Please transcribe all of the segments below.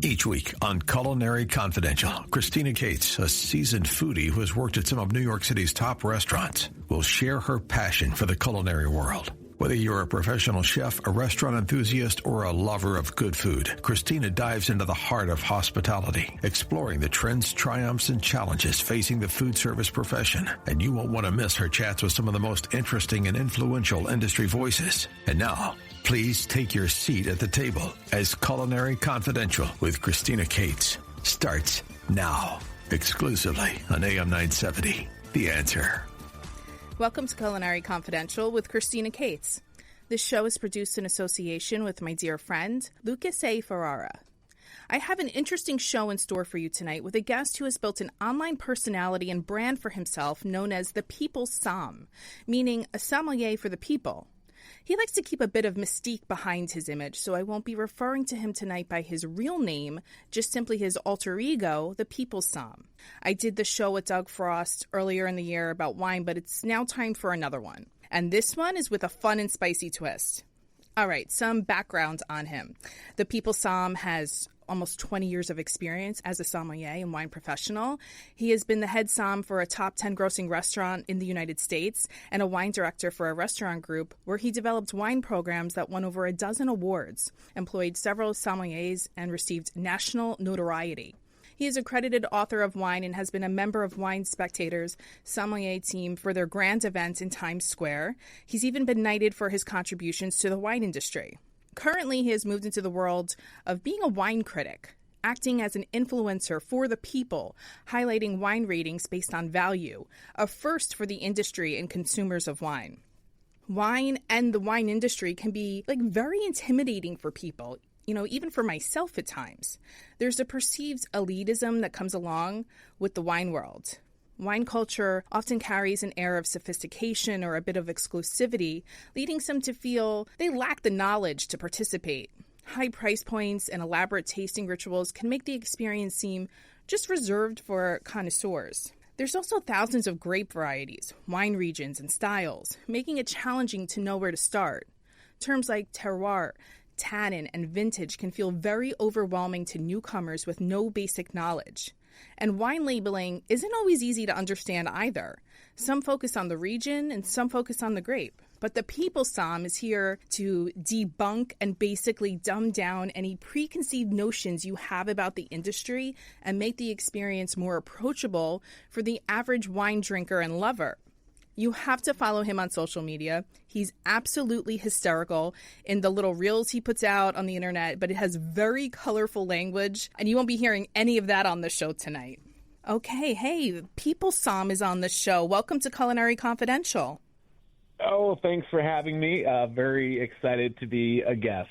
Each week on Culinary Confidential, Christina Cates, a seasoned foodie who has worked at some of New York City's top restaurants, will share her passion for the culinary world. Whether you're a professional chef, a restaurant enthusiast, or a lover of good food, Christina dives into the heart of hospitality, exploring the trends, triumphs, and challenges facing the food service profession. And you won't want to miss her chats with some of the most interesting and influential industry voices. And now, please take your seat at the table as Culinary Confidential with Christina Cates starts now, exclusively on AM 970. The Answer. Welcome to Culinary Confidential with Christina Cates. This show is produced in association with my dear friend, Lucas A. Ferrara. I have an interesting show in store for you tonight with a guest who has built an online personality and brand for himself known as the People's Somm, meaning a sommelier for the people. He likes to keep a bit of mystique behind his image, so I won't be referring to him tonight by his real name, just simply his alter ego, the People's Somm. I did the show with Doug Frost earlier in the year about wine, but it's now time for another one. And this one is with a fun and spicy twist. All right, some background on him. The People's Somm has almost 20 years of experience as a sommelier and wine professional. He has been the head somm for a top 10 grossing restaurant in the United States and a wine director for a restaurant group where he developed wine programs that won over a dozen awards, employed several sommeliers, and received national notoriety. He is accredited author of wine and has been a member of Wine Spectator's sommelier team for their grand event in Times Square. He's even been knighted for his contributions to the wine industry. Currently, he has moved into the world of being a wine critic, acting as an influencer for the people, highlighting wine ratings based on value, a first for the industry and consumers of wine. Wine and the wine industry can be very intimidating for people, even for myself at times. There's a perceived elitism that comes along with the wine world. Wine culture often carries an air of sophistication or a bit of exclusivity, leading some to feel they lack the knowledge to participate. High price points and elaborate tasting rituals can make the experience seem just reserved for connoisseurs. There's also thousands of grape varieties, wine regions, and styles, making it challenging to know where to start. Terms like terroir, tannin, and vintage can feel very overwhelming to newcomers with no basic knowledge. And wine labeling isn't always easy to understand either. Some focus on the region and some focus on the grape. But the People's Somm is here to debunk and basically dumb down any preconceived notions you have about the industry and make the experience more approachable for the average wine drinker and lover. You have to follow him on social media. He's absolutely hysterical in the little reels he puts out on the internet, but it has very colorful language, and you won't be hearing any of that on the show tonight. Okay, hey, People's Somm is on the show. Welcome to Culinary Confidential. Oh, thanks for having me. Very excited to be a guest.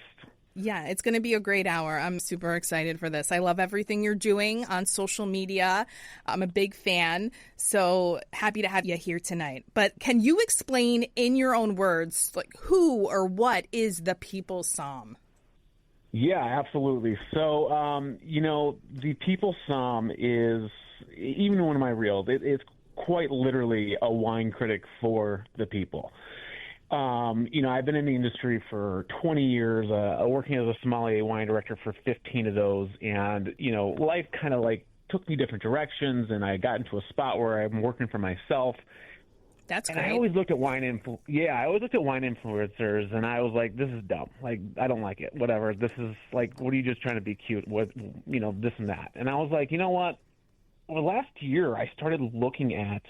Yeah, it's going to be a great hour. I'm super excited for this. I love everything you're doing on social media. I'm a big fan, so happy to have you here tonight. But can you explain in your own words, who or what is the People's Somm? Yeah, absolutely. So, the People's Somm is, even one of my reels, it's quite literally a wine critic for the people. I've been in the industry for 20 years, working as a sommelier wine director for 15 of those. And, life kind of took me different directions, and I got into a spot where I'm working for myself. That's great. And I always looked at wine influencers, and I was like, this is dumb. I don't like it. Whatever. This is what are you just trying to be cute with, this and that. And I was like, you know what? Well, last year I started looking at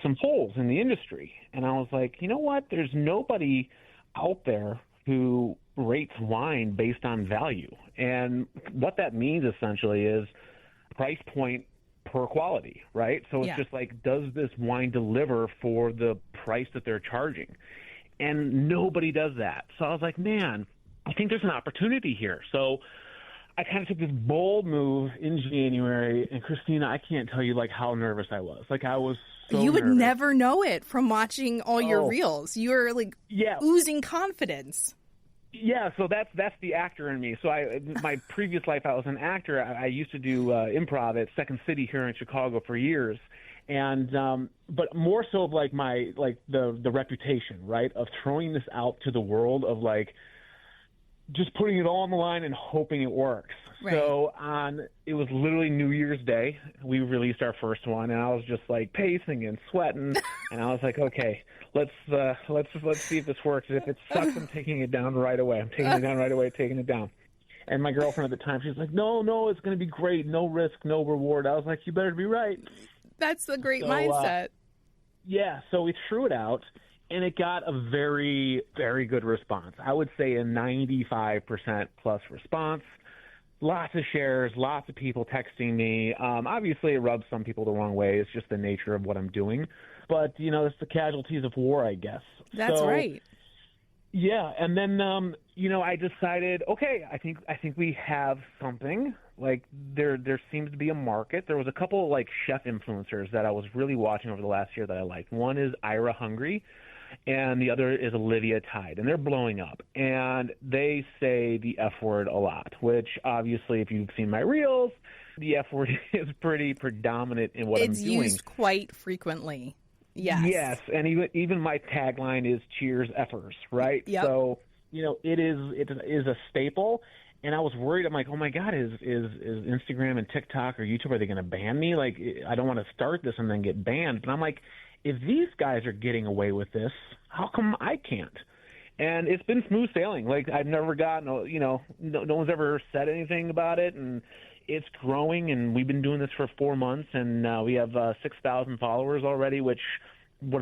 some holes in the industry. And I was like, you know what? There's nobody out there who rates wine based on value. And what that means essentially is price point per quality, right? So it's just does this wine deliver for the price that they're charging? And nobody does that. So I was like, man, I think there's an opportunity here. So I kind of took this bold move in January, and Christina, I can't tell you how nervous I was. I was so You would nervous. never know it from watching all your reels. You were oozing confidence. Yeah, so that's the actor in me. So my previous life, I was an actor. I used to do improv at Second City here in Chicago for years, and but more so of the reputation, right, of throwing this out to the world of just putting it all on the line and hoping it works. Right. So it was literally New Year's Day. We released our first one, and I was just like pacing and sweating, and I was like, okay, let's see if this works. If it sucks, I'm taking it down right away. I'm taking it down right away, taking it down. And my girlfriend at the time, she's like, no, it's going to be great. No risk, no reward. I was like, you better be right. That's a great mindset. Yeah, so we threw it out, and it got a very, very good response. I would say a 95% plus response. Lots of shares, lots of people texting me. Obviously, it rubs some people the wrong way. It's just the nature of what I'm doing. But, it's the casualties of war, I guess. That's right. Yeah, and then, I decided, okay, I think we have something. Like, there seems to be a market. There was a couple, chef influencers that I was really watching over the last year that I liked. One is Ira Hungry, and the other is Olivia Tide, and they're blowing up. And they say the F word a lot, which obviously, if you've seen my reels, the F word is pretty predominant in what I'm doing. It's used quite frequently. Yes. Yes, and even my tagline is "Cheers, Effers," right? Yep. So it is a staple. And I was worried. I'm like, oh my God, is Instagram and TikTok or YouTube, are they going to ban me? Like, I don't want to start this and then get banned. But I'm like, if these guys are getting away with this, how come I can't? And it's been smooth sailing. Like, I've never gotten, no one's ever said anything about it, and it's growing. And we've been doing this for 4 months, and we have 6,000 followers already, which,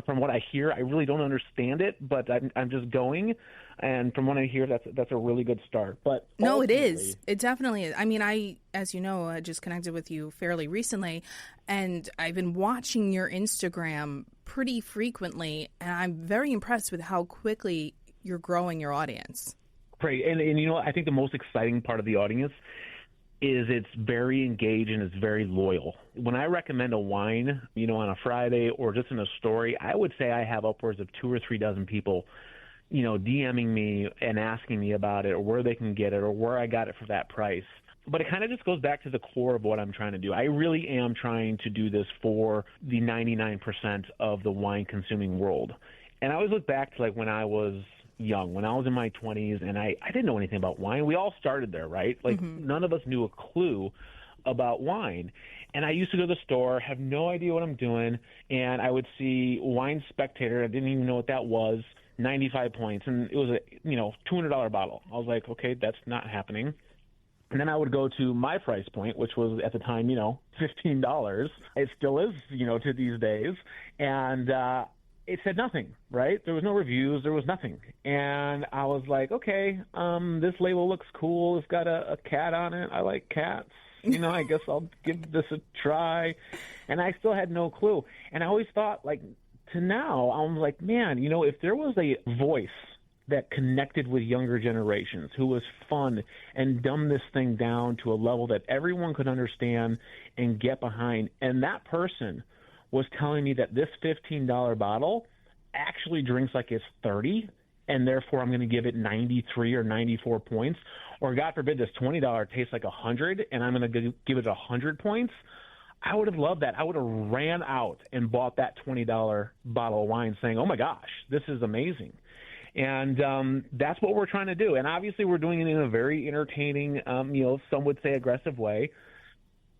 from what I hear, I really don't understand it, but I'm just going. And from what I hear, that's a really good start. But no, it is. It definitely is. I mean, as you know, I just connected with you fairly recently, and I've been watching your Instagram pretty frequently, and I'm very impressed with how quickly you're growing your audience. Great. And I think the most exciting part of the audience is it's very engaged and it's very loyal. When I recommend a wine, on a Friday or just in a story, I would say I have upwards of 2 or 3 dozen people DMing me and asking me about it, or where they can get it, or where I got it for that price. But it kind of just goes back to the core of what I'm trying to do. I really am trying to do this for the 99% of the wine consuming world. And I always look back to when I was young, when I was in my 20s, and I didn't know anything about wine. We all started there, right? None of us knew a clue about wine. And I used to go to the store, have no idea what I'm doing, and I would see Wine Spectator. I didn't even know what that was. 95 points, and it was a $200 bottle. I was like, okay, that's not happening. And then I would go to my price point, which was at the time, $15. It still is, to these days. And it said nothing, right? There was no reviews. There was nothing. And I was like, okay, this label looks cool. It's got a cat on it. I like cats. I guess I'll give this a try. And I still had no clue. And I always thought, to now, I'm like, man, if there was a voice that connected with younger generations, who was fun and dumbed this thing down to a level that everyone could understand and get behind, and that person was telling me that this $15 bottle actually drinks like it's 30, and therefore I'm going to give it 93 or 94 points, or God forbid this $20 tastes like 100, and I'm going to give it 100 points, I would have loved that. I would have ran out and bought that $20 bottle of wine saying, oh, my gosh, this is amazing. And that's what we're trying to do. And obviously we're doing it in a very entertaining, some would say aggressive way.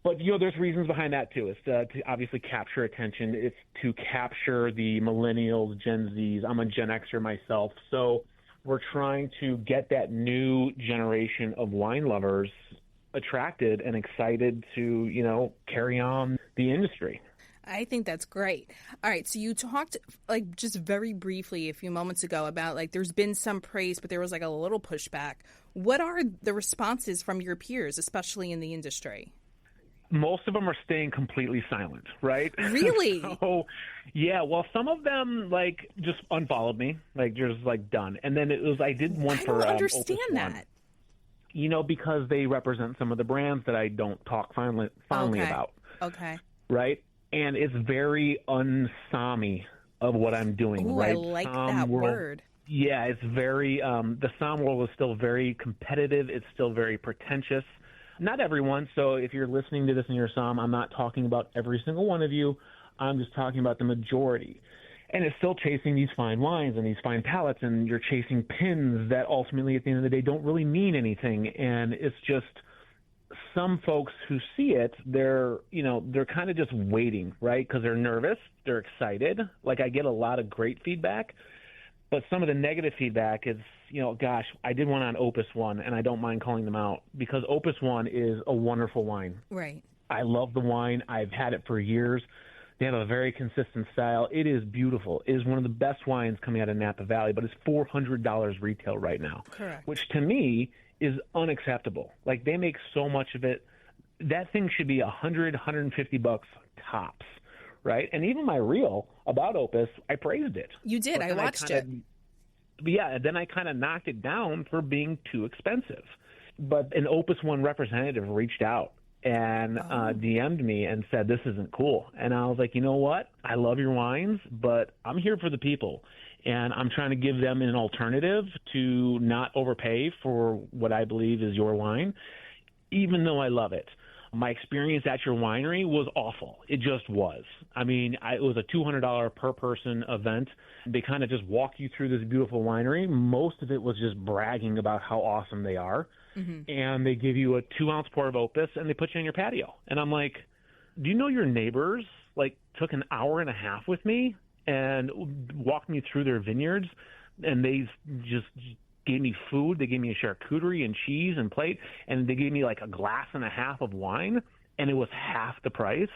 But, there's reasons behind that, too. It's to obviously capture attention. It's to capture the millennials, Gen Zs. I'm a Gen Xer myself. So we're trying to get that new generation of wine lovers attracted and excited to, carry on the industry. I think that's great. All right. So you talked just very briefly a few moments ago about there's been some praise, but there was a little pushback. What are the responses from your peers, especially in the industry? Most of them are staying completely silent, right? Really? So, yeah. Well, some of them just unfollowed me, just done. And then I did one for. I don't understand that. Because they represent some of the brands that I don't talk fondly about. Okay. Right? And it's very un-Sommy of what I'm doing. Ooh, right? I like that word. Yeah, it's very, the Somm world is still very competitive. It's still very pretentious. Not everyone. So if you're listening to this in your Somm, I'm not talking about every single one of you. I'm just talking about the majority. And it's still chasing these fine wines and these fine palates, and you're chasing pins that ultimately at the end of the day don't really mean anything. And it's just some folks who see it, they're kind of just waiting, right? Because they're nervous, they're excited. Like, I get a lot of great feedback, but some of the negative feedback is, gosh, I did one on Opus One, and I don't mind calling them out because Opus One is a wonderful wine. Right. I love the wine. I've had it for years. They have a very consistent style. It is beautiful. It is one of the best wines coming out of Napa Valley, but it's $400 retail right now. Correct. Which to me is unacceptable. Like, they make so much of it. That thing should be $100-$150 tops, right? And even my reel about Opus, I praised it. You did. I watched it. Yeah, then I kind of knocked it down for being too expensive. But an Opus One representative reached out and DM'd me and said, this isn't cool. And I was like, you know what? I love your wines, but I'm here for the people. And I'm trying to give them an alternative to not overpay for what I believe is your wine, even though I love it. My experience at your winery was awful. It just was. I mean, it was a $200 per person event. They kind of just walk you through this beautiful winery. Most of it was just bragging about how awesome they are. Mm-hmm. And they give you a 2-ounce pour of Opus, and they put you on your patio. And I'm like, do you know your neighbors, took an hour and a half with me and walked me through their vineyards, and they just gave me food. They gave me a charcuterie and cheese and plate, and they gave me a glass and a half of wine, and it was half the price.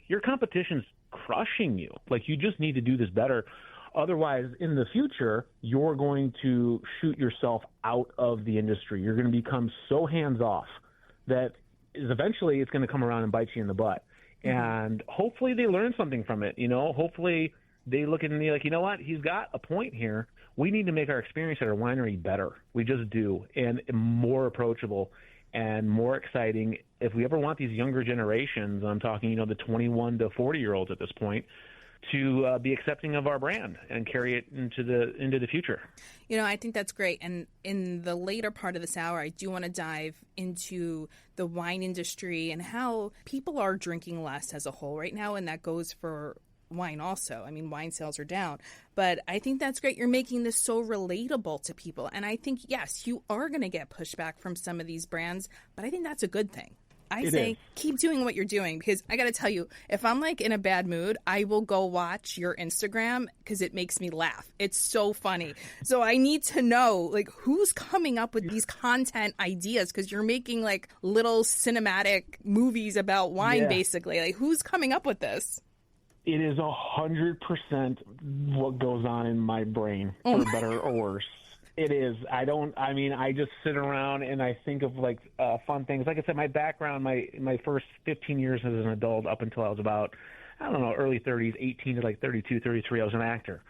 Your competition's crushing you. You just need to do this better. Otherwise, in the future, you're going to shoot yourself out of the industry. You're going to become so hands-off that eventually it's going to come around and bite you in the butt. Mm-hmm. And hopefully they learn something from it. Hopefully they look at me like, you know what, he's got a point here. We need to make our experience at our winery better. We just do, and more approachable and more exciting. If we ever want these younger generations, I'm talking, the 21 to 40-year-olds at this point, to be accepting of our brand and carry it into the future. I think that's great. And in the later part of this hour, I do want to dive into the wine industry and how people are drinking less as a whole right now, and that goes for wine also. I mean, wine sales are down. But I think that's great. You're making this so relatable to people. And I think, yes, you are going to get pushback from some of these brands, but I think that's a good thing. I say keep doing what you're doing, because I got to tell you, if I'm in a bad mood, I will go watch your Instagram because it makes me laugh. It's so funny. So I need to know who's coming up with these content ideas, because you're making little cinematic movies about wine, basically. Who's coming up with this? It is 100% what goes on in my brain, for better or worse. It is. I just sit around and I think of fun things. Like I said, my background, my first 15 years as an adult up until I was about, early 30s, 18 to 32, 33, I was an actor.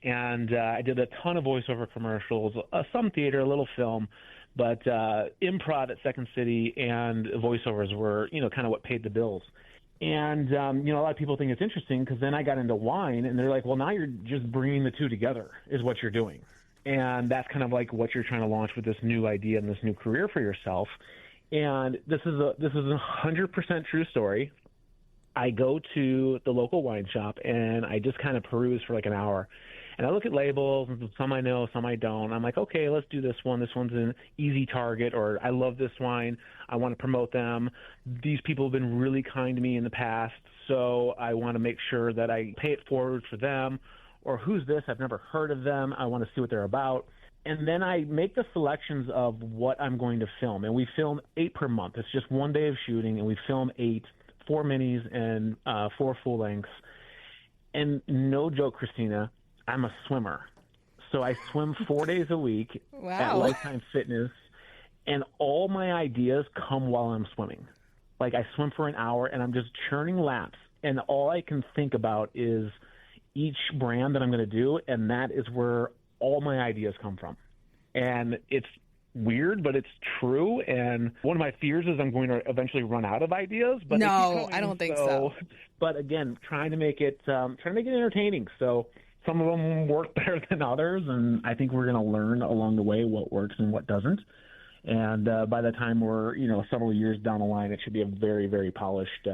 And I did a ton of voiceover commercials, some theater, a little film, but improv at Second City and voiceovers were, kind of what paid the bills. And, a lot of people think it's interesting because then I got into wine and they're like, well, now you're just bringing the two together is what you're doing. And that's kind of what you're trying to launch with this new idea and this new career for yourself. And this is a 100% true story. I go to the local wine shop and I just kind of peruse for an hour. And I look at labels, and some I know, some I don't. I'm like, okay, let's do this one. This one's an easy target, or I love this wine. I want to promote them. These people have been really kind to me in the past, so I want to make sure that I pay it forward for them. Or who's this? I've never heard of them. I want to see what they're about. And then I make the selections of what I'm going to film. And we film 8 per month. It's just one day of shooting, and we film 8, 4 minis and 4 full lengths. And no joke, Christina, I'm a swimmer. So I swim 4 days a week at Lifetime Fitness, and all my ideas come while I'm swimming. I swim for an hour, and I'm just churning laps. And all I can think about is each brand that I'm going to do, and that is where all my ideas come from. And it's weird, but it's true. And one of my fears is I'm going to eventually run out of ideas. But no, I don't think so. But again, trying to make it entertaining. So some of them work better than others, and I think we're going to learn along the way what works and what doesn't. And by the time we're several years down the line, it should be a very, very polished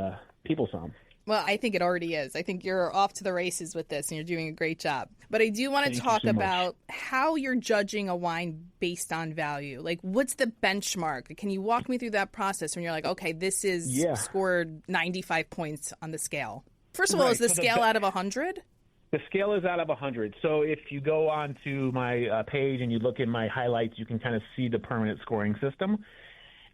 people Somm. Well, I think it already is. I think you're off to the races with this, and you're doing a great job. But I do want to talk about how you're judging a wine based on value. Like, what's the benchmark? Can you walk me through that process when you're like, okay, this is scored 95 points on the scale? First of all, is the scale out of 100? The scale is out of 100. So if you go onto my page and you look in my highlights, you can kind of see the permanent scoring system.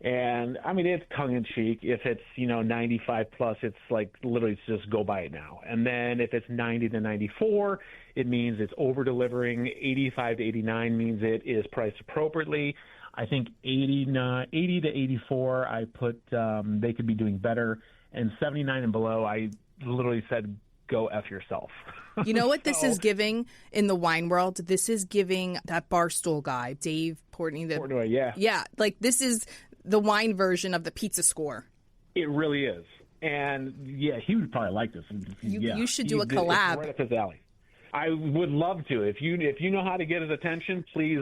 And, I mean, it's tongue-in-cheek. If it's, 95 plus, it's like literally just go buy it now. And then if it's 90 to 94, it means it's over-delivering. 85 to 89 means it is priced appropriately. I think 80 to 84, I put they could be doing better. And 79 and below, I literally said, go F yourself. You know what this is giving in the wine world? This is giving that Barstool guy, Dave Portnoy. Portnoy, yeah. Yeah, like this is the wine version of the pizza score. It really is. And, yeah, he would probably like this. You should do a collab. It's right up his alley. I would love to. If you know how to get his attention, please,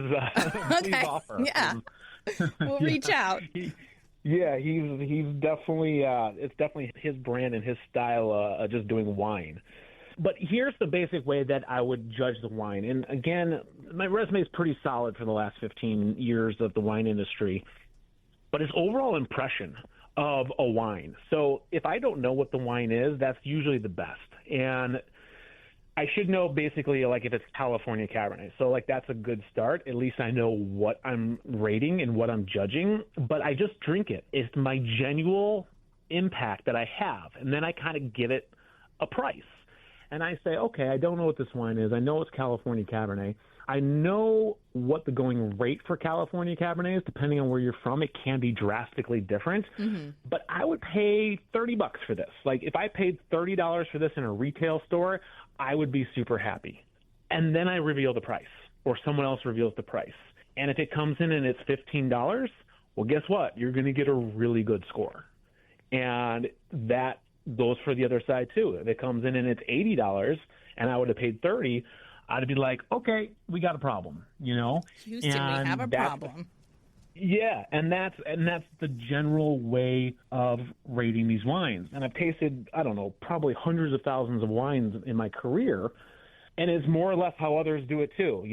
please offer. Yeah. We'll reach out. He's definitely it's definitely his brand and his style just doing wine. But here's the basic way that I would judge the wine. And again, my resume is pretty solid for the last 15 years of the wine industry. But his overall impression of a wine. So if I don't know what the wine is, that's usually the best. And I should know basically like if it's California Cabernet. So like that's a good start. At least I know what I'm rating and what I'm judging. But I just drink it. It's my genuine impact that I have. And then I kind of give it a price. And I say, okay, I don't know what this wine is. I know it's California Cabernet. I know what the going rate for California Cabernet is. Depending on where you're from, it can be drastically different. Mm-hmm. But I would pay $30 for this. Like if I paid $30 for this in a retail store, I would be super happy. And then I reveal the price, or someone else reveals the price. And if it comes in and it's $15, well, guess what? You're going to get a really good score. And that goes for the other side too. If it comes in and it's $80 and I would have paid $30, I'd be like, okay, we got a problem, Houston, and we have a problem. Yeah, and that's the general way of rating these wines. And I've tasted, I don't know, probably hundreds of thousands of wines in my career, and it's more or less how others do it too,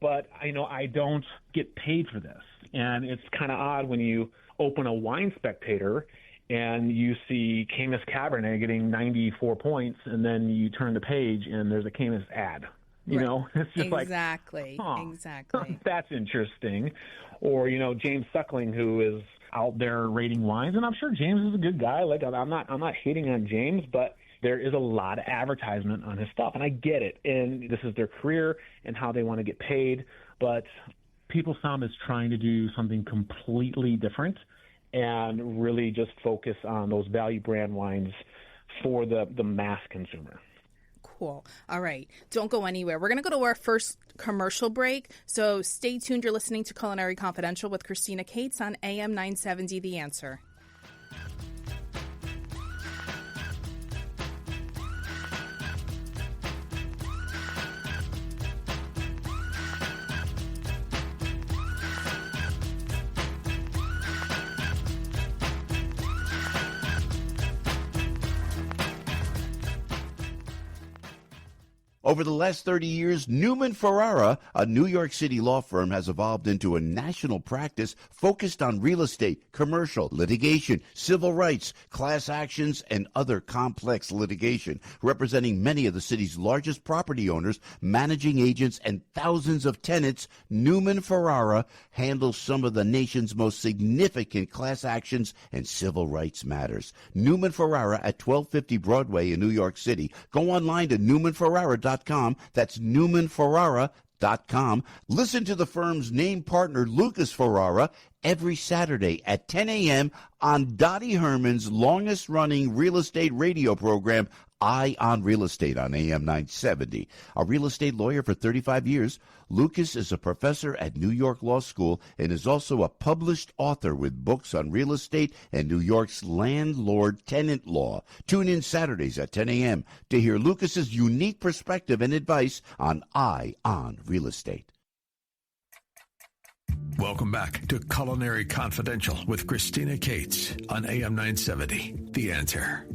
But, I don't get paid for this. And it's kind of odd when you open a Wine Spectator and you see Caymus Cabernet getting 94 points, and then you turn the page and there's a Caymus ad. It's just exactly. That's interesting. Or, James Suckling, who is out there rating wines, and I'm sure James is a good guy. Like I'm not hating on James, but there is a lot of advertisement on his stuff, and I get it. And this is their career and how they want to get paid. But People Somm is trying to do something completely different and really just focus on those value brand wines for the mass consumer. Cool. All right. Don't go anywhere. We're going to go to our first commercial break. So stay tuned. You're listening to Culinary Confidential with Christina Cates on AM 970 The Answer. Over the last 30 years, Newman Ferrara, a New York City law firm, has evolved into a national practice focused on real estate, commercial, litigation, civil rights, class actions, and other complex litigation, representing many of the city's largest property owners, managing agents, and thousands of tenants. Newman Ferrara handles some of the nation's most significant class actions and civil rights matters. Newman Ferrara at 1250 Broadway in New York City. Go online to newmanferrara.com. That's newmanferrara.com. Listen to the firm's name partner, Lucas Ferrara, every Saturday at 10 a.m. on Dottie Herman's longest-running real estate radio program, Eye on Real Estate on AM 970. A real estate lawyer for 35 years, Lucas is a professor at New York Law School and is also a published author with books on real estate and New York's landlord-tenant law. Tune in Saturdays at 10 a.m. to hear Lucas's unique perspective and advice on Eye on Real Estate. Welcome back to Culinary Confidential with Christina Cates on AM 970, The Answer.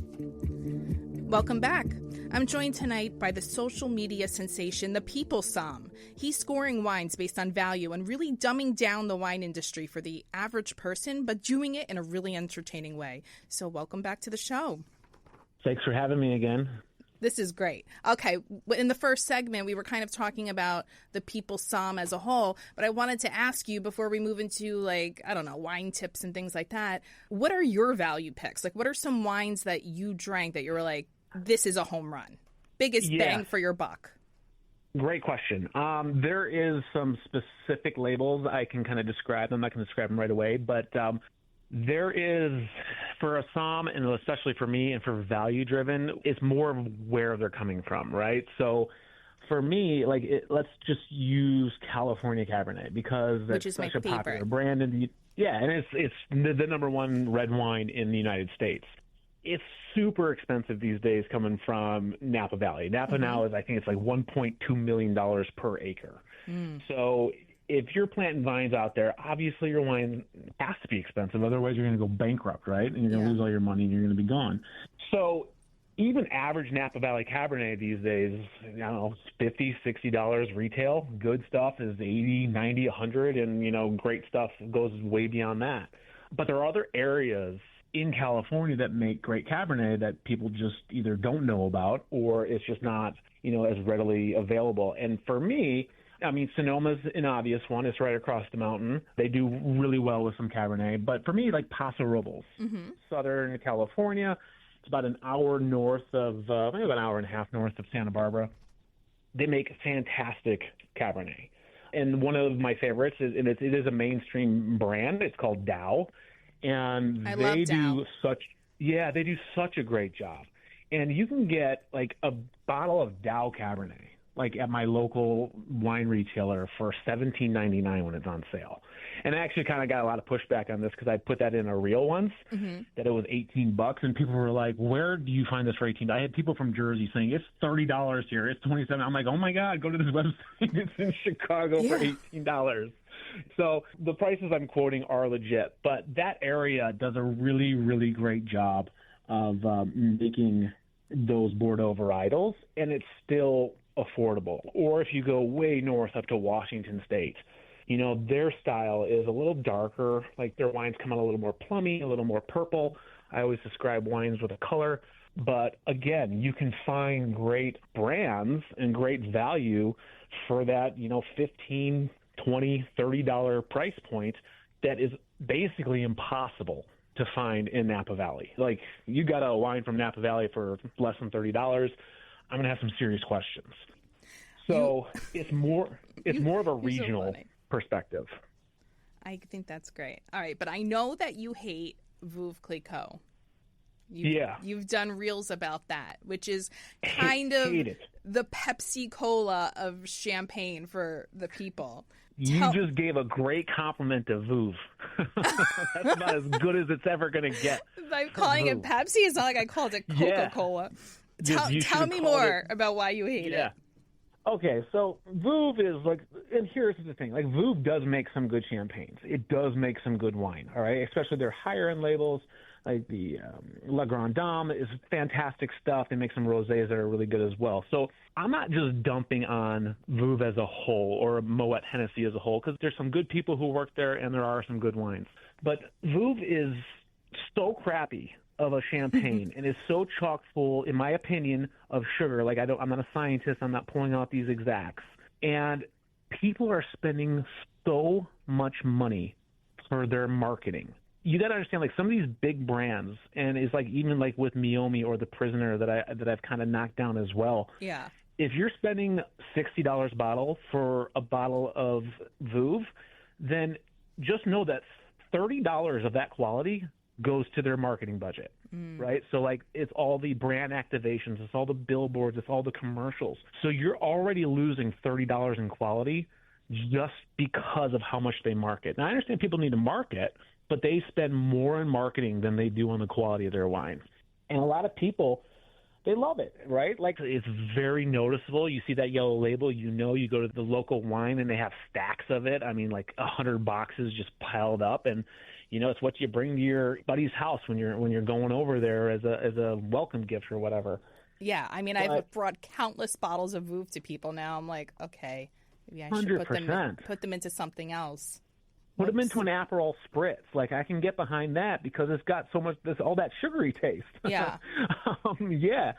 Welcome back. I'm joined tonight by the social media sensation, the People Somm. He's scoring wines based on value and really dumbing down the wine industry for the average person, but doing it in a really entertaining way. So welcome back to the show. Thanks for having me again. This is great. Okay, in the first segment, we were kind of talking about the People Somm as a whole, but I wanted to ask you before we move into, like, I don't know, wine tips and things like that, what are your value picks? Like, what are some wines that you drank that you were like, this is a home run? Biggest bang for your buck? Great question. There is some specific labels I can kind of describe. I'm not going to describe them right away, but there is, for a Somm, and especially for me and for value-driven, it's more of where they're coming from, right? So for me, let's just use California Cabernet because it's such a popular brand. And it's the number one red wine in the United States. It's super expensive these days coming from Napa Valley. Napa now is, I think it's like $1.2 million per acre. So if you're planting vines out there, obviously your wine has to be expensive. Otherwise, you're going to go bankrupt, right? And you're going to lose all your money and you're going to be gone. So even average Napa Valley Cabernet these days, I don't know, $50, $60 retail. Good stuff is $80, $90, $100, and, great stuff goes way beyond that. But there are other areas in California that make great Cabernet that people just either don't know about or it's just not, as readily available. And for me, I mean, Sonoma's an obvious one. It's right across the mountain. They do really well with some Cabernet. But for me, like Paso Robles, Southern California, it's about an hour north of, maybe about an hour and a half north of Santa Barbara. They make fantastic Cabernet. And one of my favorites is, and it is a mainstream brand. It's called Dow. And they do such a great job. And you can get like a bottle of Dow Cabernet, like at my local wine retailer for $17.99 when it's on sale. And I actually kind of got a lot of pushback on this because I put that in a reel once, that it was $18, and people were like, where do you find this for $18? I had people from Jersey saying it's $30 here, it's $27. I'm like, oh my God, go to this website. It's in Chicago for $18. So the prices I'm quoting are legit, but that area does a really, really great job of making those Bordeaux varietals, and it's still affordable. Or if you go way north up to Washington State, their style is a little darker, like their wines come out a little more plummy, a little more purple. I always describe wines with a color, but again, you can find great brands and great value for that, $15, $20, $30 price point that is basically impossible to find in Napa Valley. Like, you got a wine from Napa Valley for less than $30, I'm going to have some serious questions. So it's more of a regional perspective. I think that's great. All right, but I know that you hate Veuve Clicquot. You've done reels about that, which is kind of the Pepsi Cola of champagne for the people. You just gave a great compliment to Veuve. That's about as good as it's ever going to get. By calling it Pepsi, it's not like I called it Coca-Cola. Tell me more about why you hate it. Okay, so Veuve is like, and here's the thing, like Veuve does make some good champagnes. It does make some good wine, all right? Especially their higher end labels, like the La Grande Dame is fantastic stuff. They make some rosés that are really good as well. So I'm not just dumping on Veuve as a whole or Moet Hennessy as a whole, because there's some good people who work there and there are some good wines. But Veuve is so crappy of a champagne and is so chock full, in my opinion, of sugar. Like, I'm not a scientist. I'm not pulling out these exacts. And people are spending so much money for their marketing. You got to understand, like, some of these big brands, and it's like even like with Meiomi or The Prisoner that I've kind of knocked down as well. Yeah. If you're spending $60 a bottle for a bottle of Veuve, then just know that $30 of that quality goes to their marketing budget, right? So, like, it's all the brand activations, it's all the billboards, it's all the commercials. So you're already losing $30 in quality just because of how much they market. Now, I understand people need to market, but they spend more in marketing than they do on the quality of their wine. And a lot of people, they love it, right? Like, it's very noticeable. You see that yellow label, you go to the local wine and they have stacks of it. I mean, like 100 boxes just piled up, and it's what you bring to your buddy's house when you're going over there as a welcome gift or whatever. Yeah, I mean, I've brought countless bottles of Veuve to people now. I'm like, okay, maybe I should 100%. put them into something else. Put them into an Aperol Spritz. Like, I can get behind that because it's got so much, all that sugary taste. Yeah. Yeah.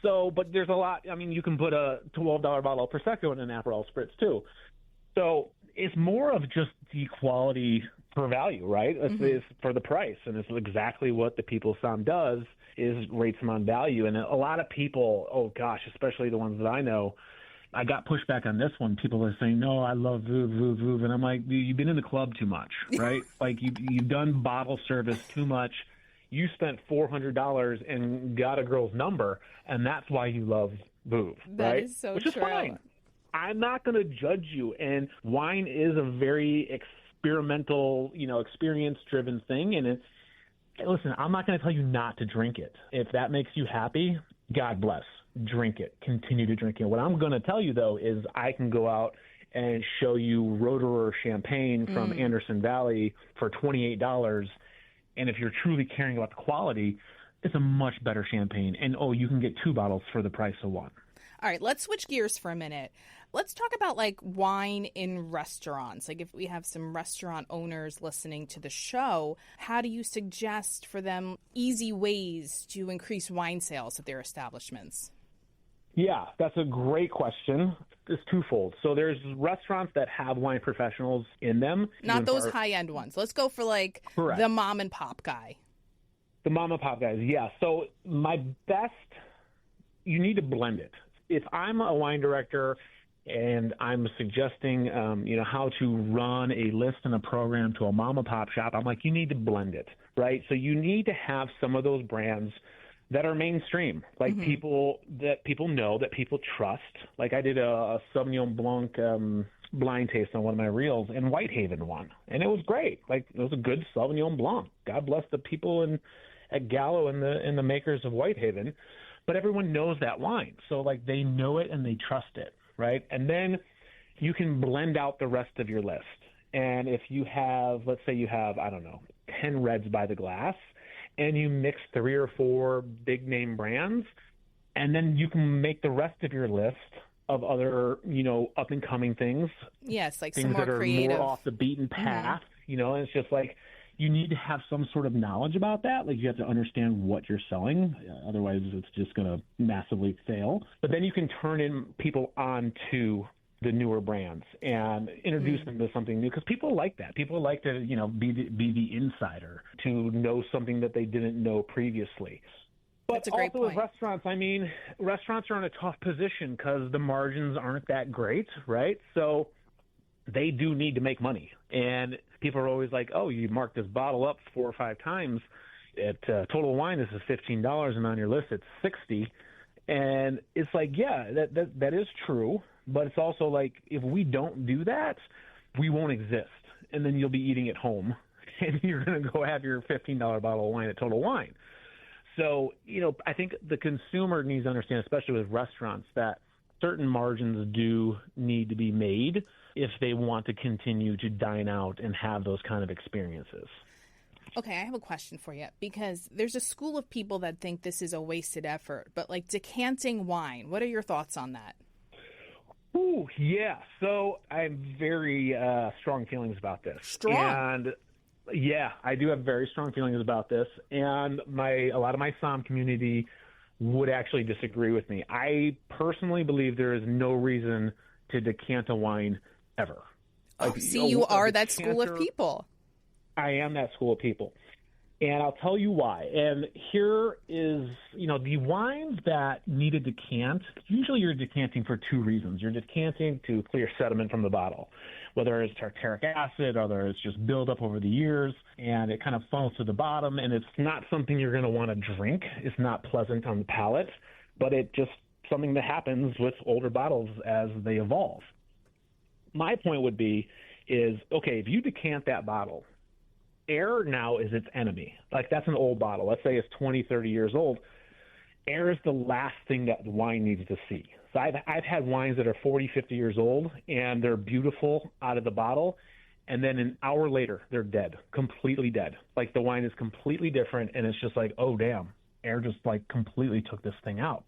So, but there's a lot. I mean, you can put a $12 bottle of Prosecco in an Aperol Spritz, too. So it's more of just the quality for value, right? It's for the price. And it's exactly what the People's Somm does, is rates them on value. And a lot of people, oh, gosh, especially the ones that I know, I got pushback on this one. People are saying, no, I love Veuve, Veuve, Veuve. And I'm like, you've been in the club too much, right? Like, you've done bottle service too much. You spent $400 and got a girl's number, and that's why you love Veuve, that right? Is so Which true. is fine. I'm not going to judge you. And wine is a very experimental, experience-driven thing. And listen, I'm not going to tell you not to drink it. If that makes you happy, God bless. Drink it. Continue to drink it. What I'm going to tell you, though, is I can go out and show you Roederer champagne from Anderson Valley for $28. And if you're truly caring about the quality, it's a much better champagne. And, you can get 2 bottles for the price of 1. All right, let's switch gears for a minute. Let's talk about wine in restaurants. Like, if we have some restaurant owners listening to the show, how do you suggest for them easy ways to increase wine sales at their establishments? Yeah, that's a great question. It's twofold. So there's restaurants that have wine professionals in them. Not those high-end ones. Let's go for Correct. The mom and pop guy. The mom and pop guys, yeah. So my best, you need to blend it. If I'm a wine director and I'm suggesting, how to run a list and a program to a mom and pop shop, I'm like, you need to blend it, right? So you need to have some of those brands that are mainstream, like people know, that people trust. Like, I did a Sauvignon Blanc blind taste on one of my reels, and Whitehaven won, and it was great. Like, it was a good Sauvignon Blanc. God bless the people at Gallo and the makers of Whitehaven, but everyone knows that wine, so they know it and they trust it, right? And then you can blend out the rest of your list. And if you have, let's say you have, 10 reds by the glass, and you mix 3 or 4 big name brands, and then you can make the rest of your list of other, up and coming things. Yes, things some more that are creative. more off the beaten path, and it's just you need to have some sort of knowledge about that. Like, you have to understand what you're selling. Otherwise, it's just going to massively fail. But then you can turn in people onto the newer brands and introduce them to something new, because people like that. People like to, be the insider, to know something that they didn't know previously. But That's a great also point. with restaurants, restaurants are in a tough position because the margins aren't that great, right? So they do need to make money. And people are always like, oh, you marked this bottle up 4 or 5 times. At Total Wine, this is $15, and on your list it's $60. And it's that is true. But it's also if we don't do that, we won't exist. And then you'll be eating at home, and you're going to go have your $15 bottle of wine at Total Wine. So, I think the consumer needs to understand, especially with restaurants, that certain margins do need to be made if they want to continue to dine out and have those kind of experiences. Okay, I have a question for you, because there's a school of people that think this is a wasted effort, but decanting wine, what are your thoughts on that? Ooh, yeah. So I have very strong feelings about this. Strong? And yeah, I do have very strong feelings about this. And a lot of my Somm community would actually disagree with me. I personally believe there is no reason to decant a wine ever. You are that school of people. I am that school of people. And I'll tell you why. And here is, the wines that need a decant, usually you're decanting for 2 reasons. You're decanting to clear sediment from the bottle, whether it's tartaric acid, or whether it's just buildup over the years, and it kind of funnels to the bottom, and it's not something you're going to want to drink. It's not pleasant on the palate, but it just something that happens with older bottles as they evolve. My point would be okay, if you decant that bottle, air now is its enemy. That's an old bottle. Let's say it's 20, 30 years old. Air is the last thing that wine needs to see. So I've had wines that are 40, 50 years old, and they're beautiful out of the bottle, and then an hour later, they're dead, completely dead. The wine is completely different, and it's just oh, damn, air just completely took this thing out.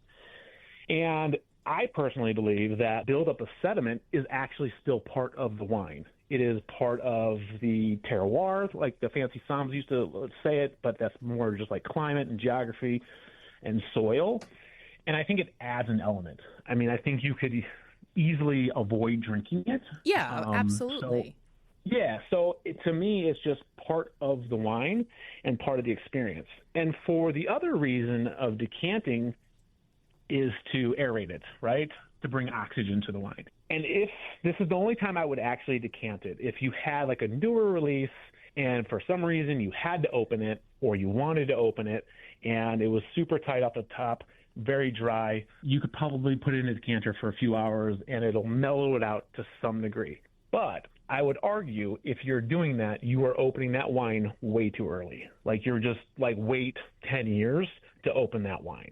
And I personally believe that buildup of sediment is actually still part of the wine. It is part of the terroir, like the fancy somms used to say it, but that's more just like climate and geography and soil. And I think it adds an element. I mean, I think you could easily avoid drinking it. Yeah, absolutely. So to me, it's just part of the wine and part of the experience. And for the other reason of decanting is to aerate it, right? To bring oxygen to the wine. And if this is the only time I would actually decant it, if you had like a newer release and for some reason you had to open it or you wanted to open it and it was super tight up the top, very dry, you could probably put it in a decanter for a few hours and it'll mellow it out to some degree. But I would argue if you're doing that, you are opening that wine way too early. Like you're just like wait 10 years to open that wine.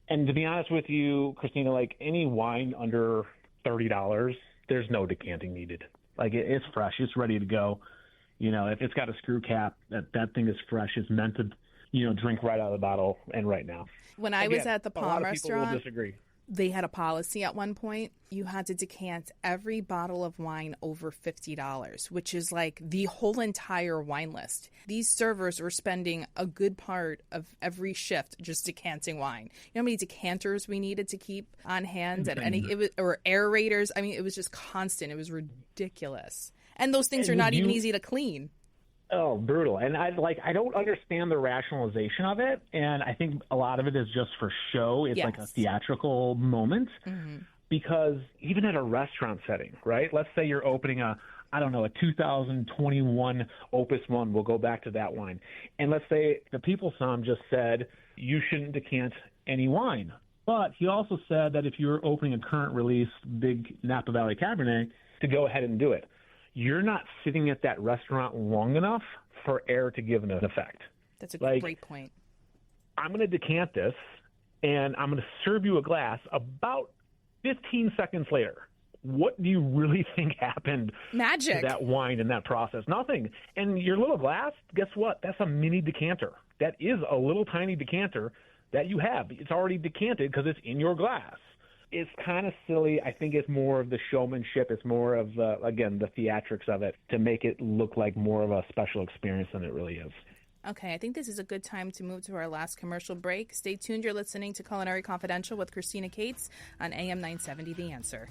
And to be honest with you, Christina, like any wine under $30, there's no decanting needed. Like it's fresh, it's ready to go. You know, if it's got a screw cap, that thing is fresh. It's meant to, drink right out of the bottle and right now. When I was at the Palm restaurant, people will disagree. They had a policy at one point. You had to decant every bottle of wine over $50, which is like the whole entire wine list. These servers were spending a good part of every shift just decanting wine. You know how many decanters we needed to keep on hand or aerators? I mean, it was just constant. It was ridiculous. And those things are not even easy to clean. Oh, brutal. And I don't understand the rationalization of it. And I think a lot of it is just for show. It's like a theatrical moment. Mm-hmm. Because even at a restaurant setting, right? Let's say you're opening a 2021 Opus One. We'll go back to that wine. And let's say the People Somm just said you shouldn't decant any wine. But he also said that if you're opening a current release, big Napa Valley Cabernet, to go ahead and do it. You're not sitting at that restaurant long enough for air to give an effect. That's a great point. I'm going to decant this, and I'm going to serve you a glass about 15 seconds later. What do you really think happened to that wine in that process? Nothing. And your little glass, guess what? That's a mini decanter. That is a little tiny decanter that you have. It's already decanted because it's in your glass. It's kind of silly. I think it's more of the showmanship. It's more of, again, the theatrics of it to make it look like more of a special experience than it really is. Okay, I think this is a good time to move to our last commercial break. Stay tuned. You're listening to Culinary Confidential with Christina Cates on AM 970 The Answer.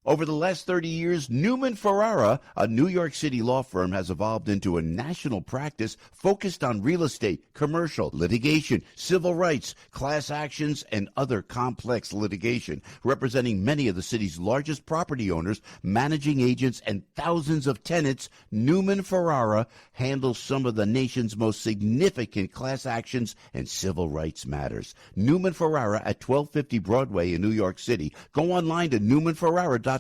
Over the last 30 years, Newman Ferrara, a New York City law firm, has evolved into a national practice focused on real estate, commercial, litigation, civil rights, class actions, and other complex litigation, representing many of the city's largest property owners, managing agents, and thousands of tenants. Newman Ferrara handles some of the nation's most significant class actions and civil rights matters. Newman Ferrara at 1250 Broadway in New York City. Go online to newmanferrara.com.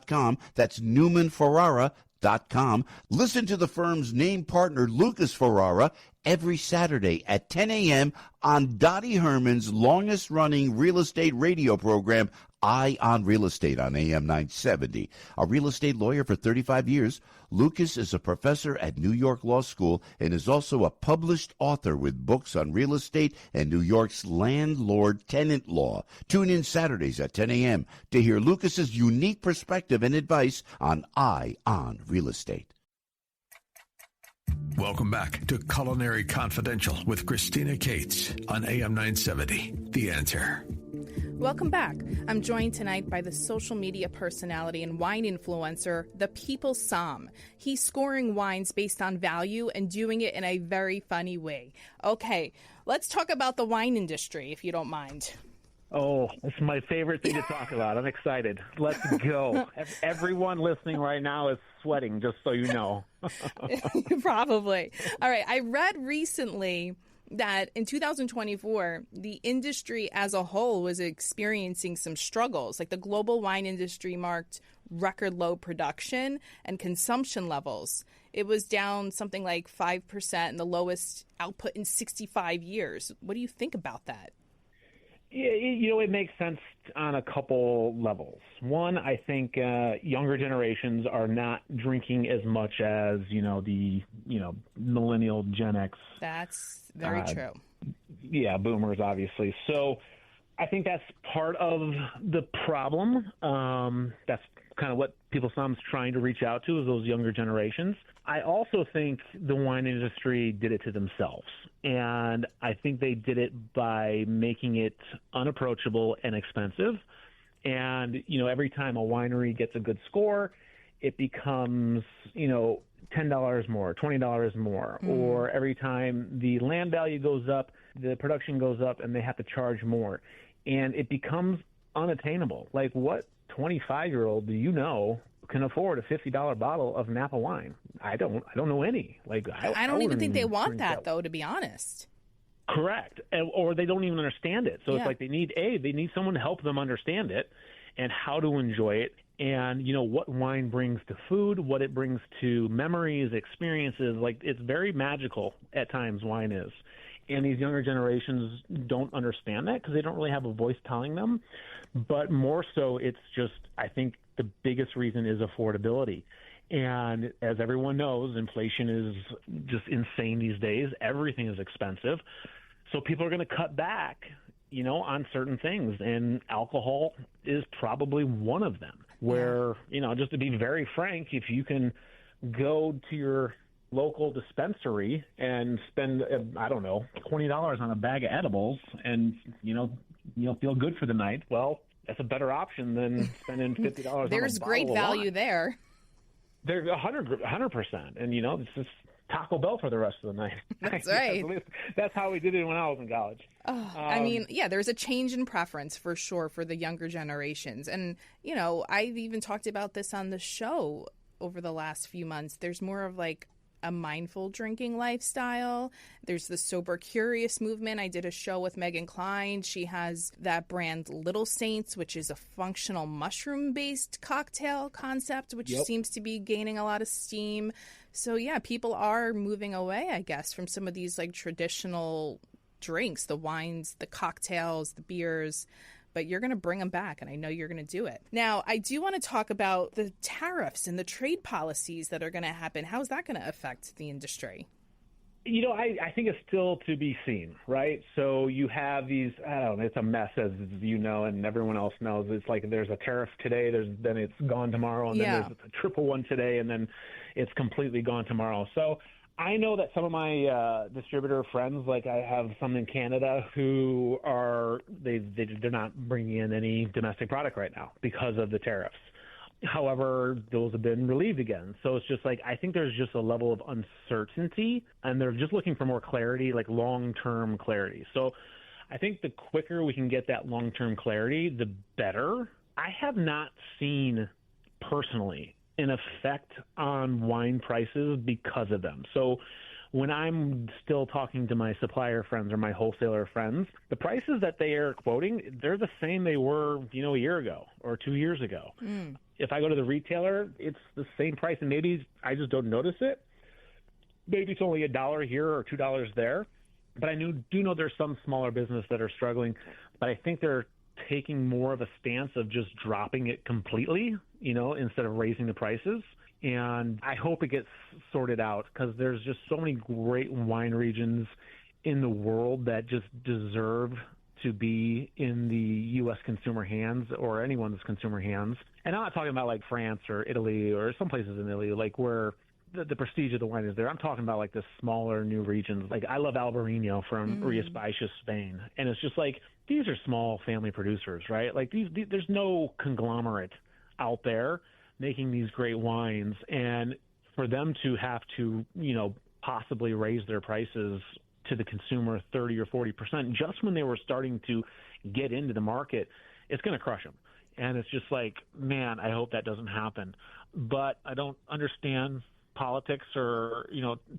That's newmanferrara.com. Listen to the firm's name partner, Lucas Ferrara, every Saturday at 10 a.m. on Dottie Herman's longest-running real estate radio program, Eye on Real Estate on AM 970. A real estate lawyer for 35 years, Lucas is a professor at New York Law School and is also a published author with books on real estate and New York's landlord-tenant law. Tune in Saturdays at 10 a.m. to hear Lucas's unique perspective and advice on Eye on Real Estate. Welcome back to Culinary Confidential with Christina Cates on AM 970, The Answer. Welcome back. I'm joined tonight by the social media personality and wine influencer, the People Somm. He's scoring wines based on value and doing it in a very funny way. Okay, let's talk about the wine industry, if you don't mind. Oh, it's my favorite thing to talk about. I'm excited. Let's go. Everyone listening right now is sweating, just so you know. Probably. All right, I read recently that in 2024, the industry as a whole was experiencing some struggles. Like the global wine industry marked record low production and consumption levels. it was down something like 5% and the lowest output in 65 years. What do you think about that? It makes sense on a couple levels. One, I think younger generations are not drinking as much as, the millennial Gen X. That's very true. Yeah, boomers, obviously. So I think that's part of the problem. That's kind of what People Somm's trying to reach out to, is those younger generations. I also think the wine industry did it to themselves. And I think they did it by making it unapproachable and expensive. And, every time a winery gets a good score, it becomes, $10 more, $20 more. Or every time the land value goes up, the production goes up and they have to charge more. And it becomes unattainable. Like, what 25-year-old do you know can afford a $50 bottle of Napa wine? I don't know any. Like, I don't even think they want that, though, to be honest. Correct. Or they don't even understand it. So it's like they need someone to help them understand it and how to enjoy it, and what wine brings to food, what it brings to memories, experiences. Like, it's very magical at times, wine is. And these younger generations don't understand that because they don't really have a voice telling them. But more so, it's just, I think the biggest reason is affordability. And as everyone knows, inflation is just insane these days. Everything is expensive. So people are going to cut back, on certain things. And alcohol is probably one of them, where, just to be very frank, if you can go to your local dispensary and spend, $20 on a bag of edibles and, feel good for the night, well, that's a better option than spending $50 on a There's bottle great of value wine. there. There's 100%. And, it's just Taco Bell for the rest of the night. That's right. That's how we did it when I was in college. There's a change in preference for sure for the younger generations. And, I've even talked about this on the show over the last few months. There's more of like a mindful drinking lifestyle. There's the sober curious movement. I did a show with Megan Klein. She has that brand Little Saints, which is a functional mushroom-based cocktail concept, which seems to be gaining a lot of steam. So yeah, people are moving away, I guess, from some of these like traditional drinks, the wines, the cocktails, the beers. But you're going to bring them back, and I know you're going to do it. Now, I do want to talk about the tariffs and the trade policies that are going to happen. How is that going to affect the industry? I think it's still to be seen, right? So you have these, it's a mess, as you know, and everyone else knows. It's like there's a tariff today, then it's gone tomorrow, and then there's a triple one today, and then it's completely gone tomorrow. So I know that some of my distributor friends, like I have some in Canada who are they're not bringing in any domestic product right now because of the tariffs. However, those have been relieved again. So it's just like I think there's just a level of uncertainty, and they're just looking for more clarity, like long-term clarity. So I think the quicker we can get that long-term clarity, the better. I have not seen personally an effect on wine prices because of them. So when I'm still talking to my supplier friends or my wholesaler friends, the prices that they are quoting, they're the same they were, a year ago or 2 years ago. If I go to the retailer, it's the same price, and maybe I just don't notice it. Maybe it's only $1 here or $2 there. But I do know there's some smaller business that are struggling, but I think they're taking more of a stance of just dropping it completely, instead of raising the prices. And I hope it gets sorted out because there's just so many great wine regions in the world that just deserve to be in the U.S. consumer hands or anyone's consumer hands. And I'm not talking about like France or Italy or some places in Italy, like where the prestige of the wine is there. I'm talking about like the smaller new regions. Like I love Albarino from Rías Baixas, Spain. And it's just like, these are small family producers, right? Like there's no conglomerate out there making these great wines. And for them to have to, possibly raise their prices to the consumer 30 or 40% just when they were starting to get into the market, it's going to crush them. And it's just like, man, I hope that doesn't happen. But I don't understand politics or,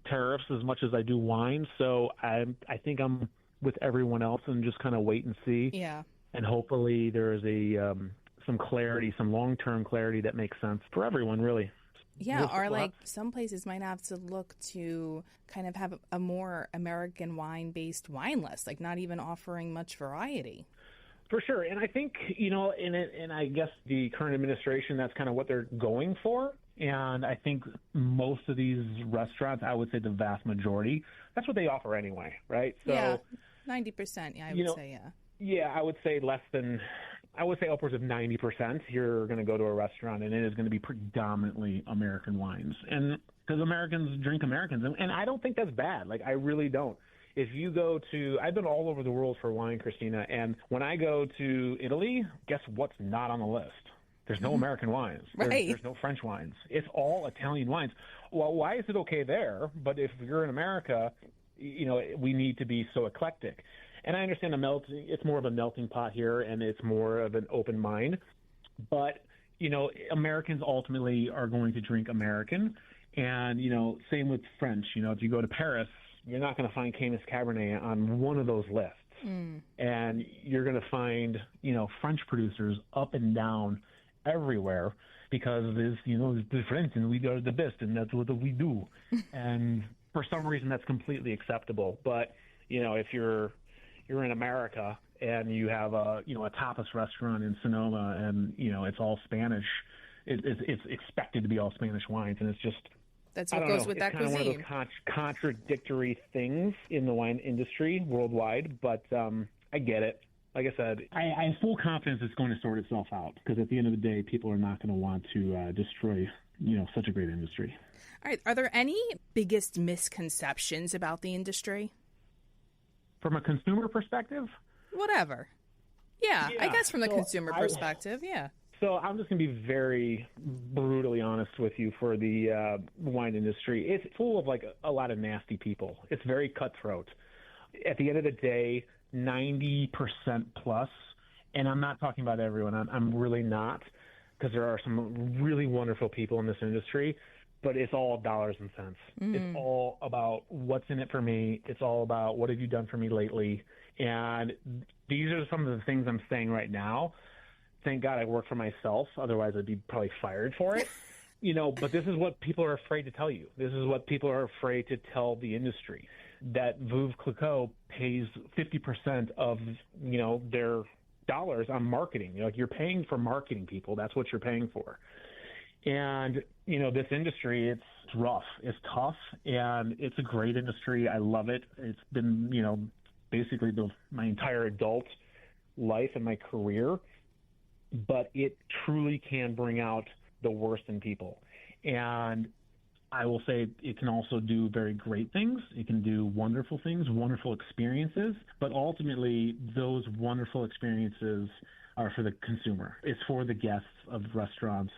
tariffs as much as I do wine. So I think I'm with everyone else and just kind of wait and see. Yeah. And hopefully there is some clarity, some long-term clarity that makes sense for everyone, really. Yeah, or like some places might have to look to kind of have a more American wine-based wine list, like not even offering much variety. For sure. And I think, and I guess the current administration, that's kind of what they're going for. And I think most of these restaurants, I would say the vast majority, that's what they offer anyway, right? So, yeah, 90%, I would say, yeah. Yeah, I would say upwards of 90%, you're going to go to a restaurant and it is going to be predominantly American wines. And because Americans drink Americans. And I don't think that's bad. Like, I really don't. If you go to, I've been all over the world for wine, Christina, and when I go to Italy, guess what's not on the list? There's no American wines. Right. There's no French wines. It's all Italian wines. Well, why is it okay there? But if you're in America, we need to be so eclectic. And I understand it's more of a melting pot here, and it's more of an open mind. But, Americans ultimately are going to drink American. And, same with French. If you go to Paris, you're not going to find Camus Cabernet on one of those lists. And you're going to find, French producers up and down everywhere because it's, the French and we are the best and that's what we do. And for some reason that's completely acceptable. But, if you're in America and you have a tapas restaurant in Sonoma and, it's all Spanish, it's expected to be all Spanish wines. And it's just, that's what goes with that cuisine. It's kind of one of those contradictory things in the wine industry worldwide, but I get it. Like I said, I have full confidence it's going to sort itself out because at the end of the day, people are not going to want to destroy, such a great industry. All right. Are there any biggest misconceptions about the industry? From a consumer perspective? Whatever. Yeah, I guess from the consumer perspective, yeah. So I'm just going to be very brutally honest with you for the wine industry. It's full of a lot of nasty people. It's very cutthroat. At the end of the day, 90% plus, and I'm not talking about everyone. I'm really not, because there are some really wonderful people in this industry, but it's all dollars and cents. It's all about what's in it for me. It's all about what have you done for me lately. And these are some of the things I'm saying right now. Thank God I work for myself. Otherwise, I'd be probably fired for it. But this is what people are afraid to tell you. This is what people are afraid to tell the industry, that Veuve Clicquot pays 50% of, their dollars on marketing. You're paying for marketing, people. That's what you're paying for. And, this industry, it's rough. It's tough, and it's a great industry. I love it. It's been, basically my entire adult life and my career. But it truly can bring out the worst in people. And I will say it can also do very great things. It can do wonderful things, wonderful experiences. But ultimately, those wonderful experiences are for the consumer. It's for the guests of restaurants.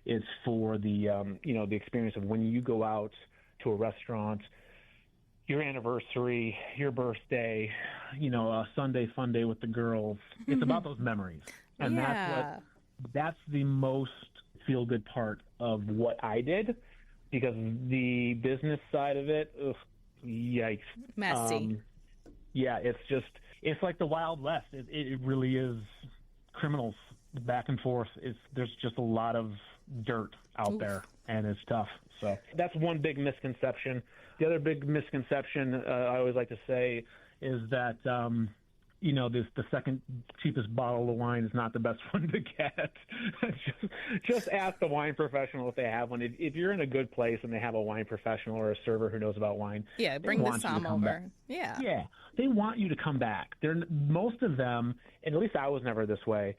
It's for the, the experience of when you go out to a restaurant, your anniversary, your birthday, a Sunday fun day with the girls. It's about those memories. And that's the most feel-good part of what I did, because the business side of it, yikes. Messy. It's like the Wild West. It really is criminals back and forth. There's just a lot of dirt out there, and it's tough. So that's one big misconception. The other big misconception I always like to say is that the second cheapest bottle of wine is not the best one to get. just ask the wine professional if they have one. If you're in a good place and they have a wine professional or a server who knows about wine, bring the Somm over. Yeah, they want you to come back. Most of them, and at least I was never this way.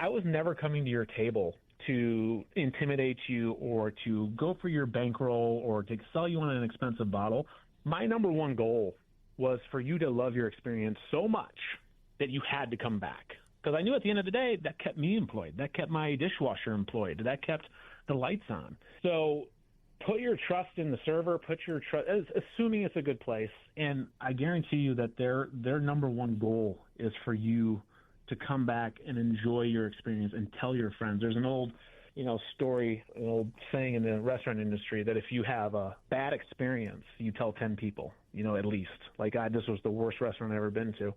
I was never coming to your table to intimidate you or to go for your bankroll or to sell you on an expensive bottle. My number one goal was for you to love your experience so much that you had to come back. Because I knew at the end of the day, that kept me employed. That kept my dishwasher employed. That kept the lights on. So put your trust in the server, assuming it's a good place. And I guarantee you that their number one goal is for you to come back and enjoy your experience and tell your friends. There's an old story, an old saying in the restaurant industry that if you have a bad experience, you tell 10 people, at least. This was the worst restaurant I've ever been to.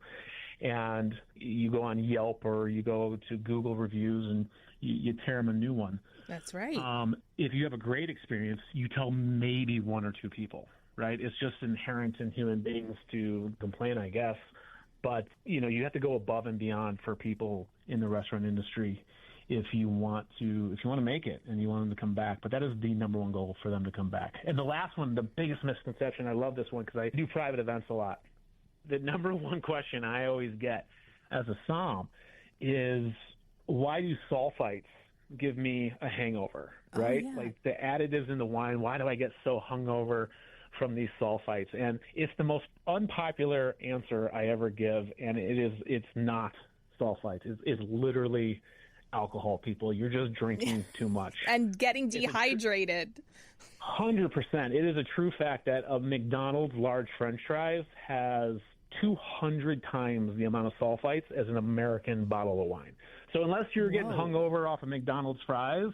and you go on Yelp or you go to Google reviews and you tear them a new one. That's right. If you have a great experience, you tell maybe one or two people, right? It's just inherent in human beings to complain, I guess. But, you have to go above and beyond for people in the restaurant industry if you want to make it and you want them to come back. But that is the number one goal, for them to come back. And the last one, the biggest misconception, I love this one because I do private events a lot. The number one question I always get as a somm is, why do sulfites give me a hangover, right? Oh, yeah. Like the additives in the wine, why do I get so hungover from these sulfites? And it's the most unpopular answer I ever give, and it's not sulfites. It's literally alcohol, people. You're just drinking too much. And getting dehydrated. 100%. It is a true fact that a McDonald's large French fries has 200 times the amount of sulfites as an American bottle of wine. So unless you're getting hungover off of McDonald's fries,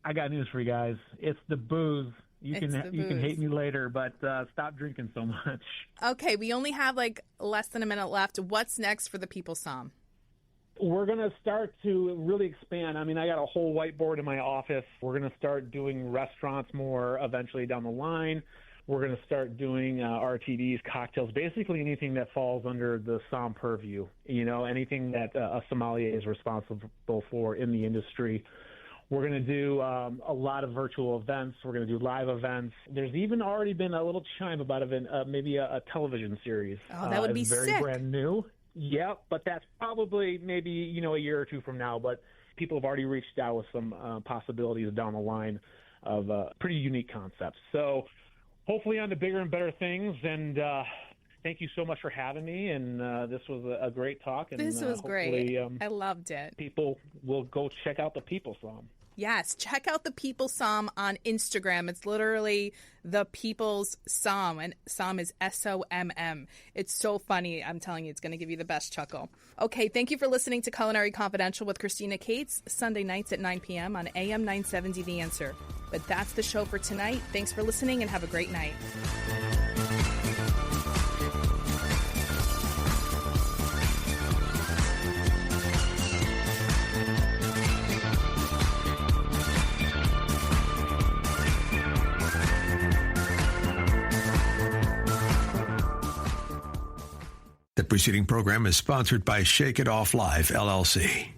I got news for you guys. It's the booze. You can hate me later, but stop drinking so much. Okay, we only have less than a minute left. What's next for the People Somm? We're going to start to really expand. I mean, I got a whole whiteboard in my office. We're going to start doing restaurants more eventually down the line. We're going to start doing RTDs, cocktails, basically anything that falls under the Somm purview, anything that a sommelier is responsible for in the industry. We're going to do a lot of virtual events. We're going to do live events. There's even already been a little chime about maybe a television series. Oh, that would be very sick. Brand new. Yeah, but that's probably maybe, a year or two from now. But people have already reached out with some possibilities down the line of pretty unique concepts. So hopefully on to bigger and better things. And thank you so much for having me. And this was a great talk. And, this was great. I loved it. People will go check out the People Somm. Yes, check out the People Somm on Instagram. It's literally the People's Somm, and Somm is SOMM. It's so funny. I'm telling you, it's going to give you the best chuckle. Okay, thank you for listening to Culinary Confidential with Christina Cates, Sunday nights at 9 p.m. on AM 970 The Answer. But that's the show for tonight. Thanks for listening and have a great night. The preceding program is sponsored by Shake It Off Live, LLC.